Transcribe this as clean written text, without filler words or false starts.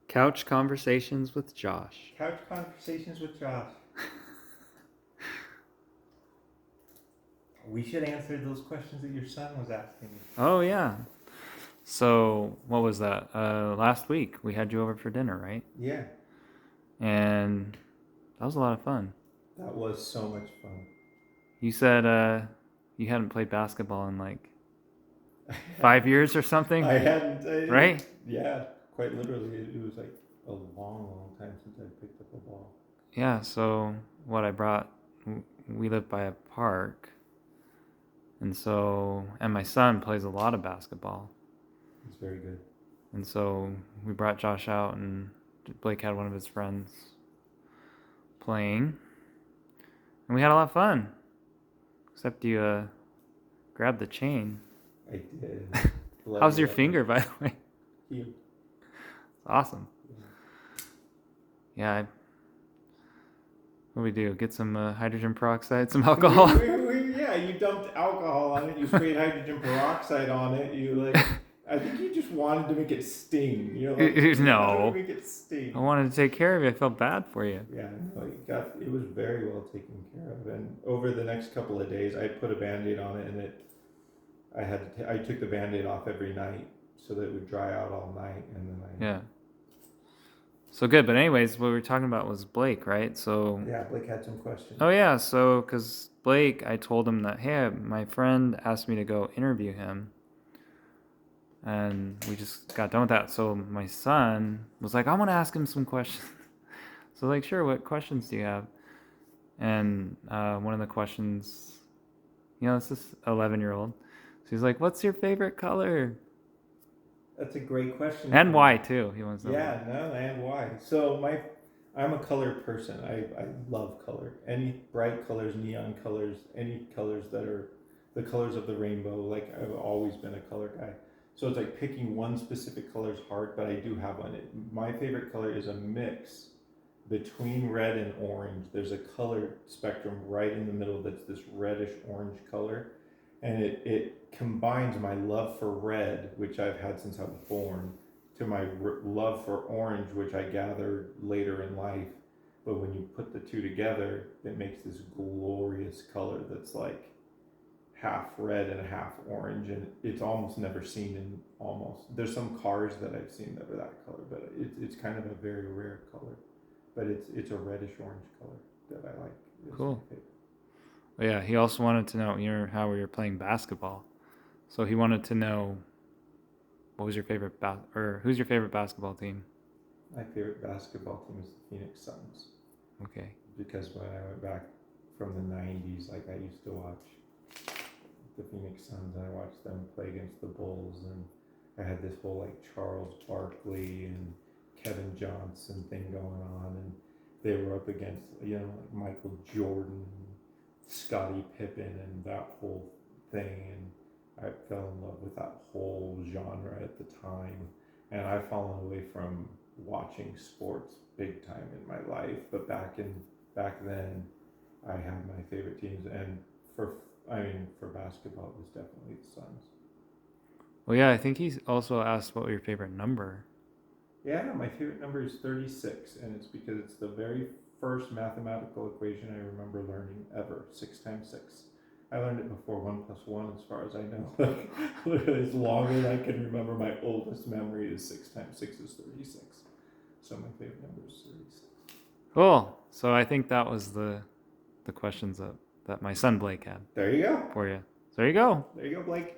Couch Conversations with Josh. Couch Conversations with Josh. We should answer those questions that your son was asking me. Oh, yeah. So, what was that? Last week, we had you over for dinner, right? Yeah. And that was a lot of fun. That was so much fun. You said you hadn't played basketball in like 5 years or something? I hadn't. Right? Yeah, quite literally. It was like a long time since I picked up a ball. Yeah, so what I brought, we live by a park. And my son plays a lot of basketball. It's very good. And so we brought Josh out, and Blake had one of his friends playing. And we had a lot of fun. Except you grabbed the chain. I did. How's your finger, by the way? Healed. Awesome. Yeah. What do we do? Get some hydrogen peroxide, some alcohol? Yeah, you dumped alcohol on it. You sprayed hydrogen peroxide on it. I think you just wanted to make it sting. No. Make it sting. I wanted to take care of you. I felt bad for you. Yeah, no, it was very well taken care of. And over the next couple of days, I put a Band-Aid on it, and I took the Band-Aid off every night so that it would dry out all night, and then Yeah. So good, but anyways, what we were talking about was Blake, right? So yeah, Blake had some questions. Oh yeah, so because Blake, I told him that, hey, my friend asked me to go interview him, and we just got done with that. So my son was like, I want to ask him some questions. So like, sure, what questions do you have? And one of the questions, it's this 11-year-old. So he's like, what's your favorite color? That's a great question. And why too? He wants to know. Yeah, no, and why? So I'm a color person. I love color. Any bright colors, neon colors, any colors that are the colors of the rainbow. Like, I've always been a color guy. So it's like picking one specific color is hard, but I do have one. My favorite color is a mix between red and orange. There's a color spectrum right in the middle that's this reddish orange color. And it combines my love for red, which I've had since I was born, to my love for orange, which I gathered later in life. But when you put the two together, it makes this glorious color that's like half red and half orange, and it's almost never seen in there's some cars that I've seen that are that color, but it's kind of a very rare color. But it's a reddish orange color that I like. Cool. Yeah, he also wanted to know, how we were playing basketball. So he wanted to know, what was your favorite who's your favorite basketball team? My favorite basketball team is the Phoenix Suns. Okay. Because when I went back from the 90s, like, I used to watch the Phoenix Suns, and I watched them play against the Bulls, and I had this whole like Charles Barkley and Kevin Johnson thing going on, and they were up against like Michael Jordan, Scottie Pippen, and that whole thing, and I fell in love with that whole genre at the time, and I've fallen away from watching sports big time in my life, but back then I had my favorite teams, and for basketball it was definitely the Suns. Well, yeah, I think he also asked what your favorite number. Yeah, my favorite number is 36, and it's because it's the very first mathematical equation I remember learning ever. 6 times 6. I learned it before 1 plus 1, as far as I know. Like, literally, as long as I can remember, my oldest memory is 6 times 6 is 36. So my favorite number is 36. Cool. So I think that was the questions that my son Blake had. There you go. For you. So there you go. There you go, Blake.